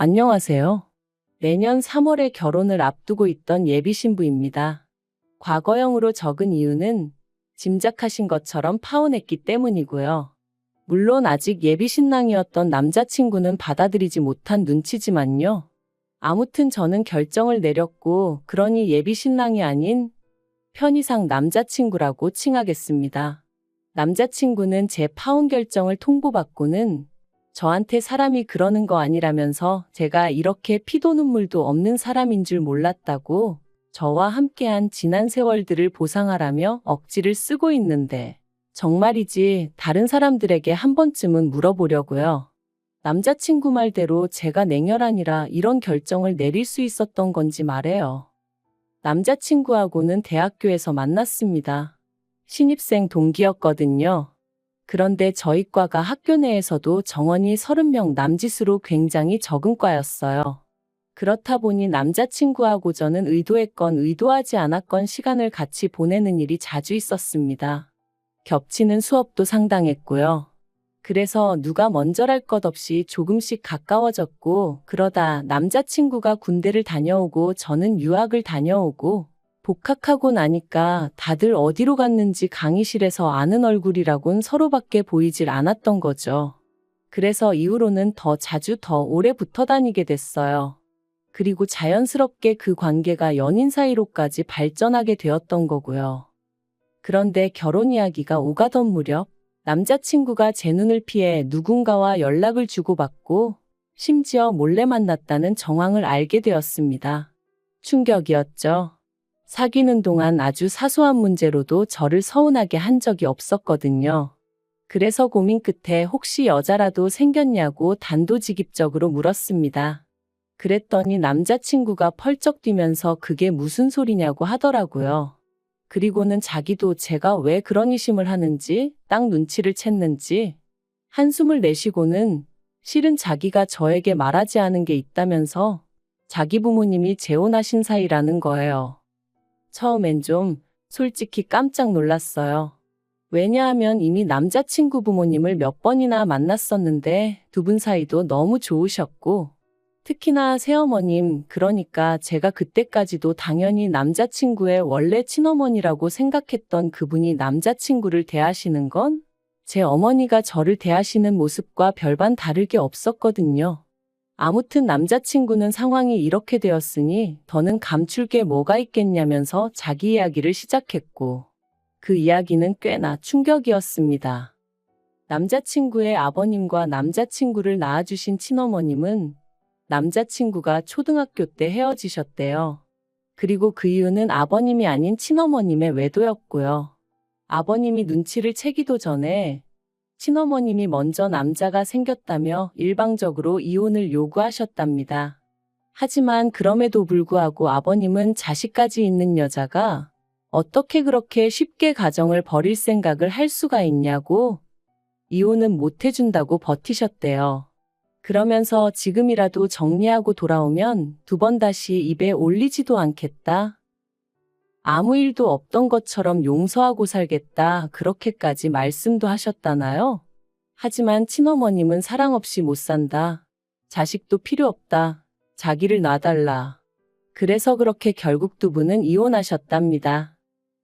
안녕하세요. 내년 3월에 결혼을 앞두고 있던 예비 신부입니다. 과거형으로 적은 이유는 짐작하신 것처럼 파혼했기 때문이고요. 물론 아직 예비 신랑이었던 남자친구는 받아들이지 못한 눈치지만요. 아무튼 저는 결정을 내렸고, 그러니 예비 신랑이 아닌 편의상 남자친구라고 칭하겠습니다. 남자친구는 제 파혼 결정을 통보받고는 저한테 사람이 그러는 거 아니라면서 제가 이렇게 피도 눈물도 없는 사람인 줄 몰랐다고 저와 함께한 지난 세월들을 보상하라며 억지를 쓰고 있는데, 정말이지 다른 사람들에게 한 번쯤은 물어보려고요. 남자친구 말대로 제가 냉혈한이라 이런 결정을 내릴 수 있었던 건지 말해요. 남자친구하고는 대학교에서 만났습니다. 신입생 동기였거든요. 그런데 저희 과가 학교 내에서도 정원이 30명 남짓으로 굉장히 적은 과였어요. 그렇다 보니 남자친구하고 저는 의도했건 의도하지 않았건 시간을 같이 보내는 일이 자주 있었습니다. 겹치는 수업도 상당했고요. 그래서 누가 먼저랄 것 없이 조금씩 가까워졌고, 그러다 남자친구가 군대를 다녀오고 저는 유학을 다녀오고, 복학하고 나니까 다들 어디로 갔는지 강의실에서 아는 얼굴이라곤 서로밖에 보이질 않았던 거죠. 그래서 이후로는 더 자주 더 오래 붙어 다니게 됐어요. 그리고 자연스럽게 그 관계가 연인 사이로까지 발전하게 되었던 거고요. 그런데 결혼 이야기가 오가던 무렵, 남자친구가 제 눈을 피해 누군가와 연락을 주고받고 심지어 몰래 만났다는 정황을 알게 되었습니다. 충격이었죠. 사귀는 동안 아주 사소한 문제로도 저를 서운하게 한 적이 없었거든요. 그래서 고민 끝에 혹시 여자라도 생겼냐고 단도직입적으로 물었습니다. 그랬더니 남자친구가 펄쩍 뛰면서 그게 무슨 소리냐고 하더라고요. 그리고는 자기도 제가 왜 그런 의심을 하는지, 딱 눈치를 챘는지 한숨을 내쉬고는 실은 자기가 저에게 말하지 않은 게 있다면서 자기 부모님이 재혼하신 사이라는 거예요. 처음엔 좀 솔직히 깜짝 놀랐어요. 왜냐하면 이미 남자친구 부모님을 몇 번이나 만났었는데 두 분 사이도 너무 좋으셨고, 특히나 새어머님, 그러니까 제가 그때까지도 당연히 남자친구의 원래 친어머니라고 생각했던 그분이 남자친구를 대하시는 건 제 어머니가 저를 대하시는 모습과 별반 다를 게 없었거든요. 아무튼 남자친구는 상황이 이렇게 되었으니 더는 감출 게 뭐가 있겠냐면서 자기 이야기를 시작했고, 그 이야기는 꽤나 충격이었습니다. 남자친구의 아버님과 남자친구를 낳아주신 친어머님은 남자친구가 초등학교 때 헤어지셨대요. 그리고 그 이유는 아버님이 아닌 친어머님의 외도였고요. 아버님이 눈치를 채기도 전에 친어머님이 먼저 남자가 생겼다며 일방적으로 이혼을 요구하셨답니다. 하지만 그럼에도 불구하고 아버님은 자식까지 있는 여자가 어떻게 그렇게 쉽게 가정을 버릴 생각을 할 수가 있냐고 이혼은 못 해준다고 버티셨대요. 그러면서 지금이라도 정리하고 돌아오면 두 번 다시 입에 올리지도 않겠다. 아무 일도 없던 것처럼 용서하고 살겠다. 그렇게까지 말씀도 하셨다나요? 하지만 친어머님은 사랑 없이 못 산다. 자식도 필요 없다. 자기를 놔달라. 그래서 그렇게 결국 두 분은 이혼하셨답니다.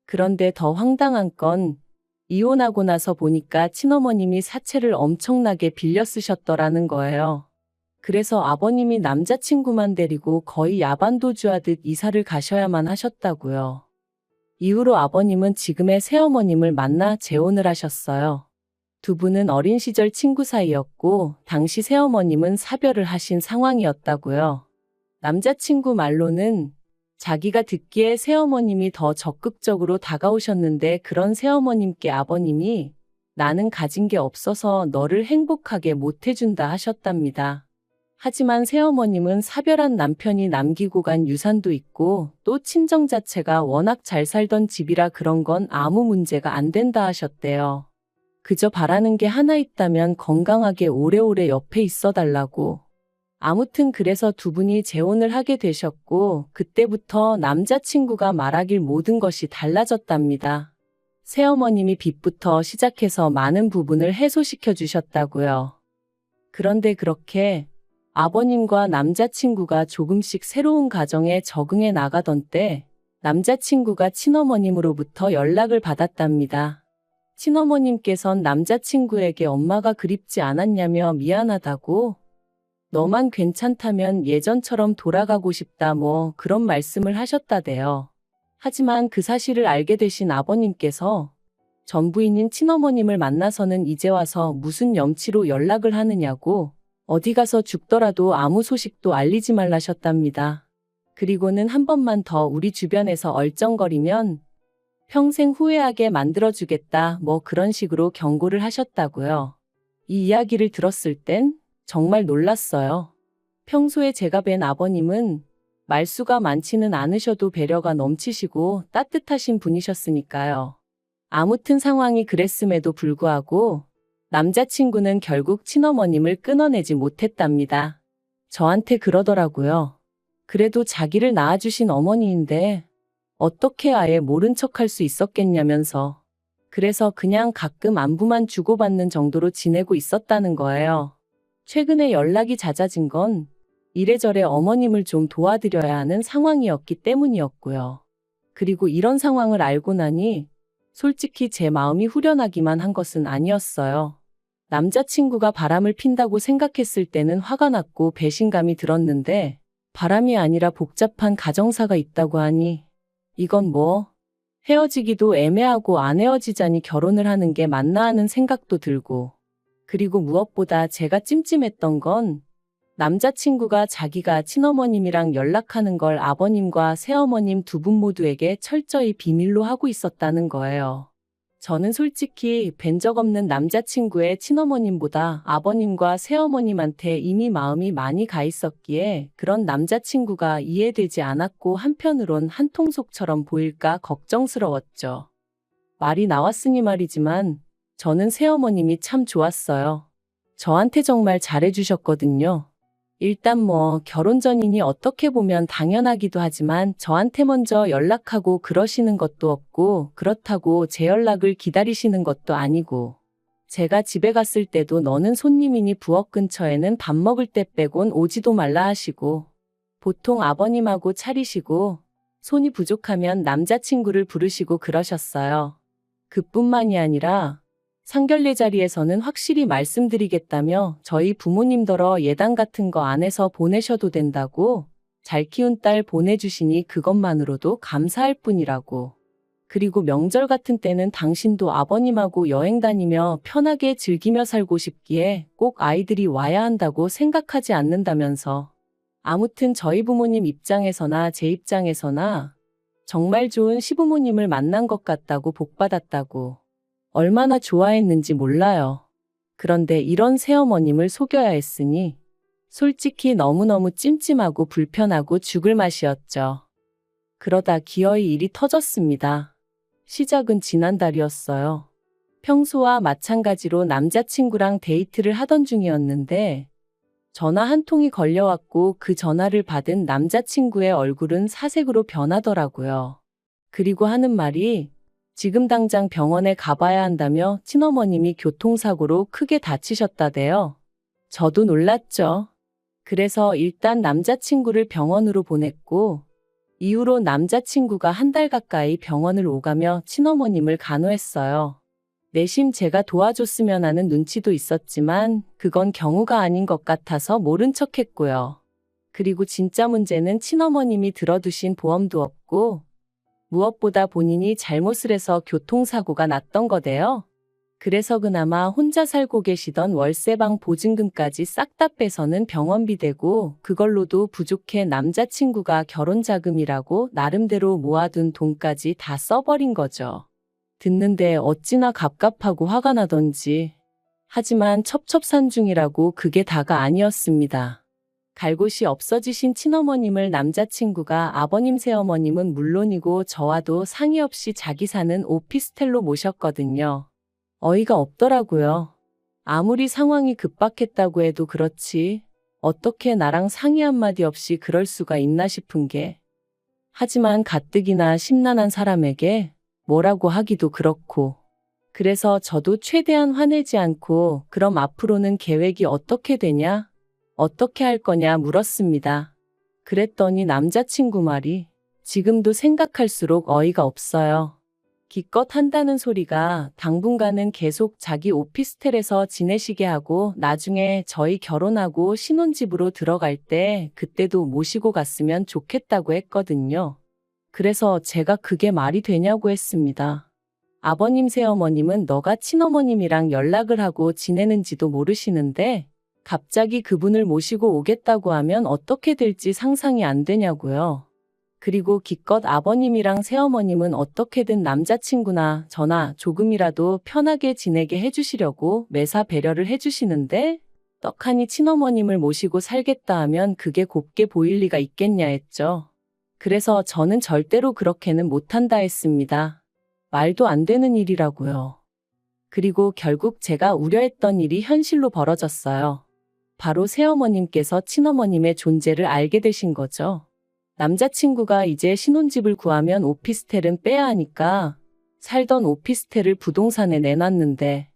그런데 더 황당한 건 이혼하고 나서 보니까 친어머님이 사채를 엄청나게 빌려 쓰셨더라는 거예요. 그래서 아버님이 남자친구만 데리고 거의 야반도주하듯 이사를 가셔야만 하셨다고요. 이후로 아버님은 지금의 새어머님을 만나 재혼을 하셨어요. 두 분은 어린 시절 친구 사이였고 당시 새어머님은 사별을 하신 상황이었다고요. 남자친구 말로는 자기가 듣기에 새어머님이 더 적극적으로 다가오셨는데 그런 새어머님께 아버님이 나는 가진 게 없어서 너를 행복하게 못 해준다 하셨답니다. 하지만 새어머님은 사별한 남편이 남기고 간 유산도 있고 또 친정 자체가 워낙 잘 살던 집이라 그런 건 아무 문제가 안 된다 하셨대요. 그저 바라는 게 하나 있다면 건강하게 오래오래 옆에 있어 달라고. 아무튼 그래서 두 분이 재혼을 하게 되셨고 그때부터 남자친구가 말하길 모든 것이 달라졌답니다. 새어머님이 빚부터 시작해서 많은 부분을 해소시켜 주셨다고요. 그런데 그렇게 아버님과 남자친구가 조금씩 새로운 가정에 적응해 나가던 때 남자친구가 친어머님으로부터 연락을 받았답니다. 친어머님께선 남자친구에게 엄마가 그립지 않았냐며 미안하다고, 너만 괜찮다면 예전처럼 돌아가고 싶다 뭐 그런 말씀을 하셨다대요. 하지만 그 사실을 알게 되신 아버님께서 전부인인 친어머님을 만나서는 이제 와서 무슨 염치로 연락을 하느냐고, 어디 가서 죽더라도 아무 소식도 알리지 말라셨답니다. 그리고는 한 번만 더 우리 주변에서 얼쩡거리면 평생 후회하게 만들어주겠다 뭐 그런 식으로 경고를 하셨다고요. 이 이야기를 들었을 땐 정말 놀랐어요. 평소에 제가 뵌 아버님은 말수가 많지는 않으셔도 배려가 넘치시고 따뜻하신 분이셨으니까요. 아무튼 상황이 그랬음에도 불구하고 남자친구는 결국 친어머님을 끊어내지 못했답니다. 저한테 그러더라고요. 그래도 자기를 낳아주신 어머니인데 어떻게 아예 모른 척할 수 있었겠냐면서. 그래서 그냥 가끔 안부만 주고받는 정도로 지내고 있었다는 거예요. 최근에 연락이 잦아진 건 이래저래 어머님을 좀 도와드려야 하는 상황이었기 때문이었고요. 그리고 이런 상황을 알고 나니 솔직히 제 마음이 후련하기만 한 것은 아니었어요. 남자친구가 바람을 핀다고 생각했을 때는 화가 났고 배신감이 들었는데 바람이 아니라 복잡한 가정사가 있다고 하니 이건 뭐 헤어지기도 애매하고 안 헤어지자니 결혼을 하는 게 맞나 하는 생각도 들고, 그리고 무엇보다 제가 찜찜했던 건 남자친구가 자기가 친어머님이랑 연락하는 걸 아버님과 새어머님 두 분 모두에게 철저히 비밀로 하고 있었다는 거예요. 저는 솔직히 뵌 적 없는 남자친구의 친어머님보다 아버님과 새어머님한테 이미 마음이 많이 가 있었기에 그런 남자친구가 이해되지 않았고 한편으론 한통속처럼 보일까 걱정스러웠죠. 말이 나왔으니 말이지만 저는 새어머님이 참 좋았어요. 저한테 정말 잘해주셨거든요. 일단 뭐 결혼 전이니 어떻게 보면 당연하기도 하지만 저한테 먼저 연락하고 그러시는 것도 없고 그렇다고 제 연락을 기다리시는 것도 아니고, 제가 집에 갔을 때도 너는 손님이니 부엌 근처에는 밥 먹을 때 빼곤 오지도 말라 하시고, 보통 아버님하고 차리시고 손이 부족하면 남자친구를 부르시고 그러셨어요. 그뿐만이 아니라 상견례 자리에서는 확실히 말씀드리겠다며 저희 부모님더러 예단 같은 거 안 해서 보내셔도 된다고, 잘 키운 딸 보내주시니 그것만으로도 감사할 뿐이라고. 그리고 명절 같은 때는 당신도 아버님하고 여행 다니며 편하게 즐기며 살고 싶기에 꼭 아이들이 와야 한다고 생각하지 않는다면서. 아무튼 저희 부모님 입장에서나 제 입장에서나 정말 좋은 시부모님을 만난 것 같다고 복받았다고. 얼마나 좋아했는지 몰라요. 그런데 이런 새어머님을 속여야 했으니 솔직히 너무너무 찜찜하고 불편하고 죽을 맛이었죠. 그러다 기어이 일이 터졌습니다. 시작은 지난달이었어요. 평소와 마찬가지로 남자친구랑 데이트를 하던 중이었는데 전화 한 통이 걸려왔고 그 전화를 받은 남자친구의 얼굴은 사색으로 변하더라고요. 그리고 하는 말이 지금 당장 병원에 가봐야 한다며 친어머님이 교통사고로 크게 다치셨다대요. 저도 놀랐죠. 그래서 일단 남자친구를 병원으로 보냈고 이후로 남자친구가 한 달 가까이 병원을 오가며 친어머님을 간호했어요. 내심 제가 도와줬으면 하는 눈치도 있었지만 그건 경우가 아닌 것 같아서 모른 척했고요. 그리고 진짜 문제는 친어머님이 들어두신 보험도 없고 무엇보다 본인이 잘못을 해서 교통사고가 났던 거대요. 그래서 그나마 혼자 살고 계시던 월세방 보증금까지 싹 다 빼서는 병원비 되고 그걸로도 부족해 남자친구가 결혼자금이라고 나름대로 모아둔 돈까지 다 써버린 거죠. 듣는데 어찌나 갑갑하고 화가 나던지. 하지만 첩첩산중이라고 그게 다가 아니었습니다. 갈 곳이 없어지신 친어머님을 남자친구가 아버님 새어머님은 물론이고 저와도 상의 없이 자기 사는 오피스텔로 모셨거든요. 어이가 없더라고요. 아무리 상황이 급박했다고 해도 그렇지 어떻게 나랑 상의 한마디 없이 그럴 수가 있나 싶은 게. 하지만 가뜩이나 심란한 사람에게 뭐라고 하기도 그렇고. 그래서 저도 최대한 화내지 않고 그럼 앞으로는 계획이 어떻게 되냐? 어떻게 할 거냐 물었습니다. 그랬더니 남자친구 말이 지금도 생각할수록 어이가 없어요. 기껏 한다는 소리가 당분간은 계속 자기 오피스텔에서 지내시게 하고 나중에 저희 결혼하고 신혼집으로 들어갈 때 그때도 모시고 갔으면 좋겠다고 했거든요. 그래서 제가 그게 말이 되냐고 했습니다. 아버님 새어머님은 너가 친어머님이랑 연락을 하고 지내는지도 모르시는데 갑자기 그분을 모시고 오겠다고 하면 어떻게 될지 상상이 안 되냐고요. 그리고 기껏 아버님이랑 새어머님은 어떻게든 남자친구나 저나 조금이라도 편하게 지내게 해주시려고 매사 배려를 해주시는데 떡하니 친어머님을 모시고 살겠다 하면 그게 곱게 보일 리가 있겠냐 했죠. 그래서 저는 절대로 그렇게는 못한다 했습니다. 말도 안 되는 일이라고요. 그리고 결국 제가 우려했던 일이 현실로 벌어졌어요. 바로 새어머님께서 친어머님의 존재를 알게 되신 거죠. 남자친구가 이제 신혼집을 구하면 오피스텔은 빼야 하니까 살던 오피스텔을 부동산에 내놨는데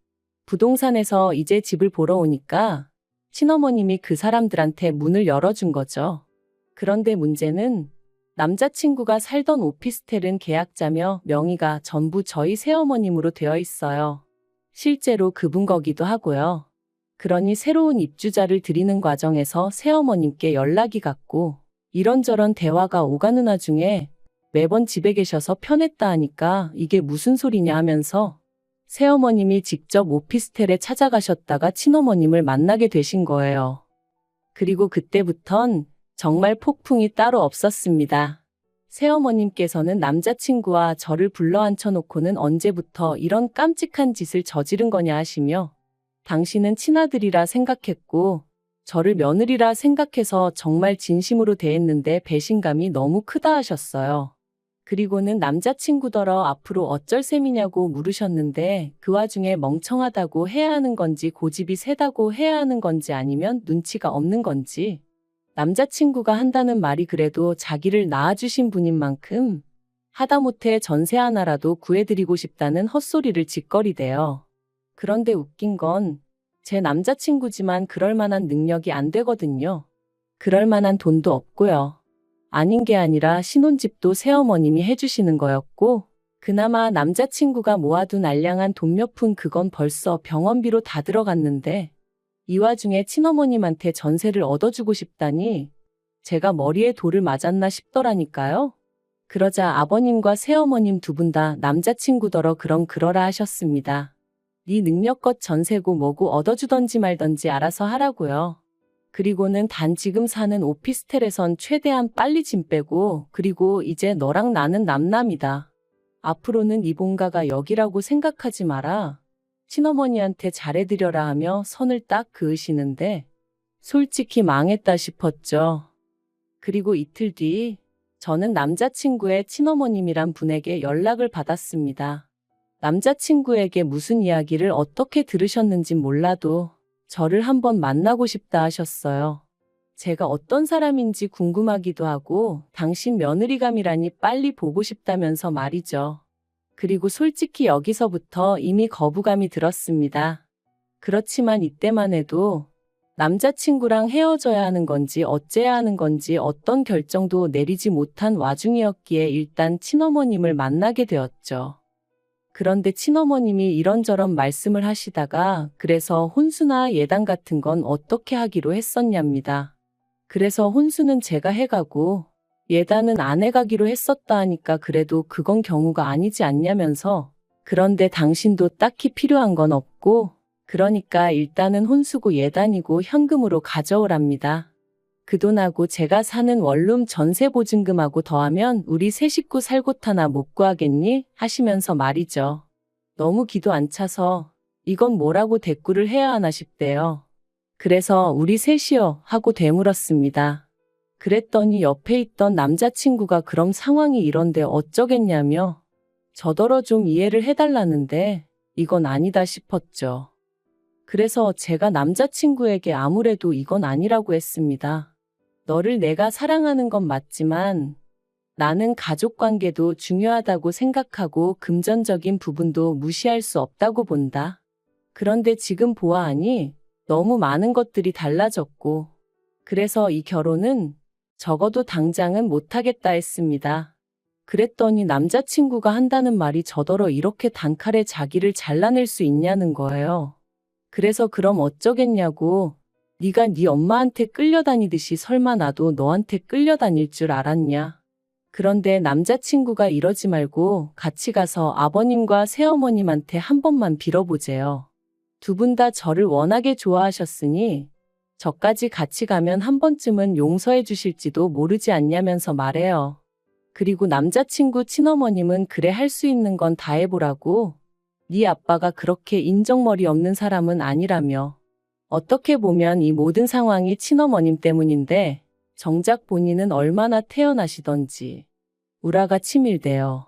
부동산에서 이제 집을 보러 오니까 친어머님이 그 사람들한테 문을 열어준 거죠. 그런데 문제는 남자친구가 살던 오피스텔은 계약자며 명의가 전부 저희 새어머님으로 되어 있어요. 실제로 그분 거기도 하고요. 그러니 새로운 입주자를 들이는 과정에서 새어머님께 연락이 갔고 이런저런 대화가 오가는 와중에 매번 집에 계셔서 편했다 하니까 이게 무슨 소리냐 하면서 새어머님이 직접 오피스텔에 찾아가셨다가 친어머님을 만나게 되신 거예요. 그리고 그때부턴 정말 폭풍이 따로 없었습니다. 새어머님께서는 남자친구와 저를 불러 앉혀놓고는 언제부터 이런 깜찍한 짓을 저지른 거냐 하시며 당신은 친아들이라 생각했고 저를 며느리라 생각해서 정말 진심으로 대했는데 배신감이 너무 크다 하셨어요. 그리고는 남자친구더러 앞으로 어쩔 셈이냐고 물으셨는데 그 와중에 멍청하다고 해야 하는 건지 고집이 세다고 해야 하는 건지 아니면 눈치가 없는 건지 남자친구가 한다는 말이 그래도 자기를 낳아주신 분인 만큼 하다못해 전세 하나라도 구해드리고 싶다는 헛소리를 짓거리대요. 그런데 웃긴 건 제 남자친구지만 그럴 만한 능력이 안 되거든요. 그럴 만한 돈도 없고요. 아닌 게 아니라 신혼집도 새어머님이 해주시는 거였고 그나마 남자친구가 모아둔 알량한 돈 몇 푼 그건 벌써 병원비로 다 들어갔는데 이 와중에 친어머님한테 전세를 얻어주고 싶다니 제가 머리에 돌을 맞았나 싶더라니까요. 그러자 아버님과 새어머님 두 분 다 남자친구더러 그럼 그러라 하셨습니다. 네 능력껏 전세고 뭐고 얻어주던지 말던지 알아서 하라고요. 그리고는 단 지금 사는 오피스텔에선 최대한 빨리 짐 빼고 그리고 이제 너랑 나는 남남이다. 앞으로는 이 본가가 여기라고 생각하지 마라. 친어머니한테 잘해드려라 하며 선을 딱 그으시는데 솔직히 망했다 싶었죠. 그리고 이틀 뒤 저는 남자친구의 친어머님이란 분에게 연락을 받았습니다. 남자친구에게 무슨 이야기를 어떻게 들으셨는진 몰라도 저를 한번 만나고 싶다 하셨어요. 제가 어떤 사람인지 궁금하기도 하고 당신 며느리감이라니 빨리 보고 싶다면서 말이죠. 그리고 솔직히 여기서부터 이미 거부감이 들었습니다. 그렇지만 이때만 해도 남자친구랑 헤어져야 하는 건지 어째야 하는 건지 어떤 결정도 내리지 못한 와중이었기에 일단 친어머님을 만나게 되었죠. 그런데 친어머님이 이런저런 말씀을 하시다가 그래서 혼수나 예단 같은 건 어떻게 하기로 했었냐입니다. 그래서 혼수는 제가 해가고 예단은 안 해가기로 했었다 하니까 그래도 그건 경우가 아니지 않냐면서 그런데 당신도 딱히 필요한 건 없고 그러니까 일단은 혼수고 예단이고 현금으로 가져오랍니다. 그 돈하고 제가 사는 원룸 전세보증금하고 더하면 우리 세 식구 살 곳 하나 못 구하겠니? 하시면서 말이죠. 너무 기도 안 차서 이건 뭐라고 대꾸를 해야 하나 싶대요. 그래서 우리 셋이요 하고 되물었습니다. 그랬더니 옆에 있던 남자친구가 그럼 상황이 이런데 어쩌겠냐며 저더러 좀 이해를 해달라는데 이건 아니다 싶었죠. 그래서 제가 남자친구에게 아무래도 이건 아니라고 했습니다. 너를 내가 사랑하는 건 맞지만 나는 가족관계도 중요하다고 생각하고 금전적인 부분도 무시할 수 없다고 본다. 그런데 지금 보아하니 너무 많은 것들이 달라졌고 그래서 이 결혼은 적어도 당장은 못하겠다 했습니다. 그랬더니 남자친구가 한다는 말이 저더러 이렇게 단칼에 자기를 잘라낼 수 있냐는 거예요. 그래서 그럼 어쩌겠냐고. 네가 네 엄마한테 끌려다니듯이 설마 나도 너한테 끌려다닐 줄 알았냐. 그런데 남자친구가 이러지 말고 같이 가서 아버님과 새어머님한테 한 번만 빌어보재요. 두 분 다 저를 워낙에 좋아하셨으니 저까지 같이 가면 한 번쯤은 용서해 주실지도 모르지 않냐면서 말해요. 그리고 남자친구 친어머님은 그래 할 수 있는 건 다 해보라고. 네 아빠가 그렇게 인정머리 없는 사람은 아니라며. 어떻게 보면 이 모든 상황이 친어머님 때문인데 정작 본인은 얼마나 태연하시던지 우라가 치밀대요.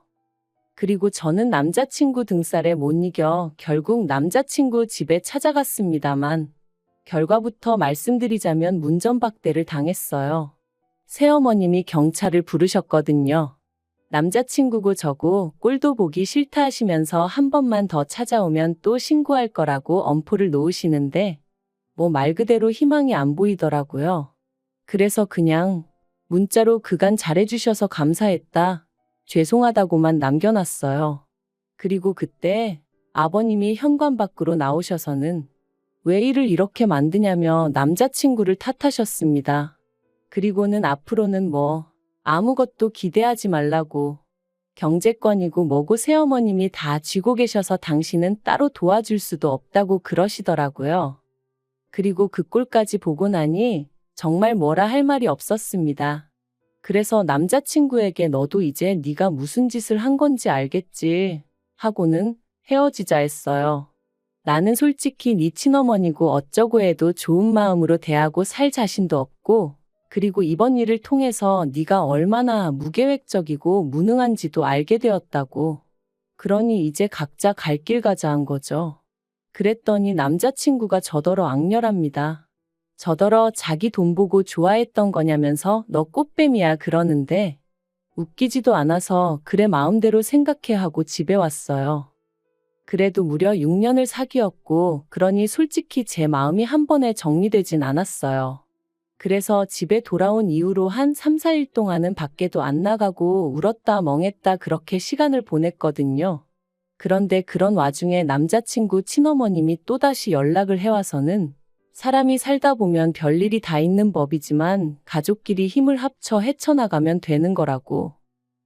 그리고 저는 남자친구 등살에 못 이겨 결국 남자친구 집에 찾아갔습니다만 결과부터 말씀드리자면 문전박대를 당했어요. 새어머님이 경찰을 부르셨거든요. 남자친구고 저고 꼴도 보기 싫다 하시면서 한 번만 더 찾아오면 또 신고할 거라고 엄포를 놓으시는데 뭐 말 그대로 희망이 안 보이더라고요. 그래서 그냥 문자로 그간 잘해주셔서 감사했다. 죄송하다고만 남겨놨어요. 그리고 그때 아버님이 현관 밖으로 나오셔서는 왜 일을 이렇게 만드냐며 남자친구를 탓하셨습니다. 그리고는 앞으로는 뭐 아무것도 기대하지 말라고. 경제권이고 뭐고 새어머님이 다 쥐고 계셔서 당신은 따로 도와줄 수도 없다고 그러시더라고요. 그리고 그 꼴까지 보고 나니 정말 뭐라 할 말이 없었습니다. 그래서 남자친구에게 너도 이제 네가 무슨 짓을 한 건지 알겠지 하고는 헤어지자 했어요. 나는 솔직히 네 친어머니고 어쩌고 해도 좋은 마음으로 대하고 살 자신도 없고 그리고 이번 일을 통해서 네가 얼마나 무계획적이고 무능한지도 알게 되었다고. 그러니 이제 각자 갈 길 가자 한 거죠. 그랬더니 남자친구가 저더러 악렬합니다. 저더러 자기 돈 보고 좋아했던 거냐면서 너 꽃뱀이야 그러는데 웃기지도 않아서 그래 마음대로 생각해 하고 집에 왔어요. 그래도 무려 6년을 사귀었고 그러니 솔직히 제 마음이 한 번에 정리되진 않았어요. 그래서 집에 돌아온 이후로 한 3, 4일 동안은 밖에도 안 나가고 울었다 멍했다 그렇게 시간을 보냈거든요. 그런데 그런 와중에 남자친구 친어머님이 또다시 연락을 해와서는 사람이 살다 보면 별일이 다 있는 법이지만 가족끼리 힘을 합쳐 헤쳐나가면 되는 거라고.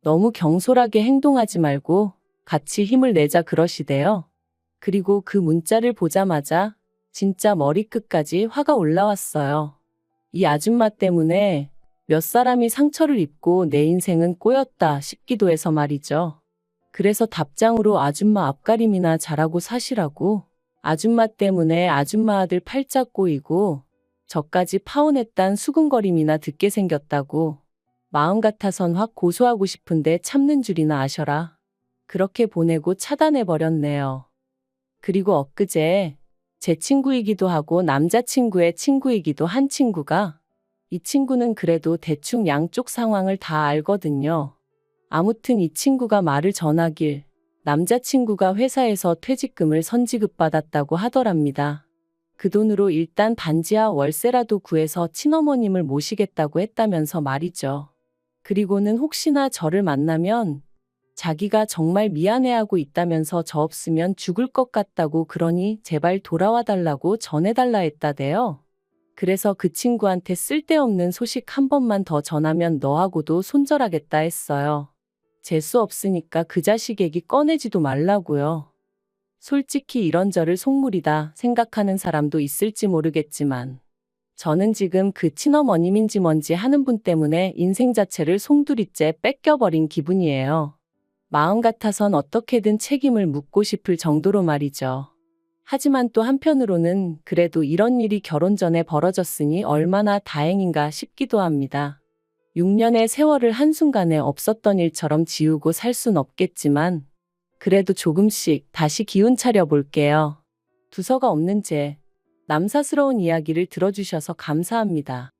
너무 경솔하게 행동하지 말고 같이 힘을 내자 그러시대요. 그리고 그 문자를 보자마자 진짜 머리끝까지 화가 올라왔어요. 이 아줌마 때문에 몇 사람이 상처를 입고 내 인생은 꼬였다 싶기도 해서 말이죠. 그래서 답장으로 아줌마 앞가림이나 잘하고 사시라고. 아줌마 때문에 아줌마 아들 팔자 꼬이고 저까지 파혼했단 수근거림이나 듣게 생겼다고. 마음 같아선 확 고소하고 싶은데 참는 줄이나 아셔라. 그렇게 보내고 차단해버렸네요. 그리고 엊그제 제 친구이기도 하고 남자친구의 친구이기도 한 친구가 이 친구는 그래도 대충 양쪽 상황을 다 알거든요. 아무튼 이 친구가 말을 전하길 남자친구가 회사에서 퇴직금을 선지급받았다고 하더랍니다. 그 돈으로 일단 반지하 월세라도 구해서 친어머님을 모시겠다고 했다면서 말이죠. 그리고는 혹시나 저를 만나면 자기가 정말 미안해하고 있다면서 저 없으면 죽을 것 같다고 그러니 제발 돌아와 달라고 전해달라 했다대요. 그래서 그 친구한테 쓸데없는 소식 한 번만 더 전하면 너하고도 손절하겠다 했어요. 재수 없으니까 그 자식 얘기 꺼내지도 말라고요. 솔직히 이런 저를 속물이다 생각하는 사람도 있을지 모르겠지만 저는 지금 그 친어머님인지 뭔지 하는 분 때문에 인생 자체를 송두리째 뺏겨버린 기분이에요. 마음 같아선 어떻게든 책임을 묻고 싶을 정도로 말이죠. 하지만 또 한편으로는 그래도 이런 일이 결혼 전에 벌어졌으니 얼마나 다행인가 싶기도 합니다. 6년의 세월을 한순간에 없었던 일처럼 지우고 살 순 없겠지만 그래도 조금씩 다시 기운 차려 볼게요. 두서가 없는 제 남사스러운 이야기를 들어주셔서 감사합니다.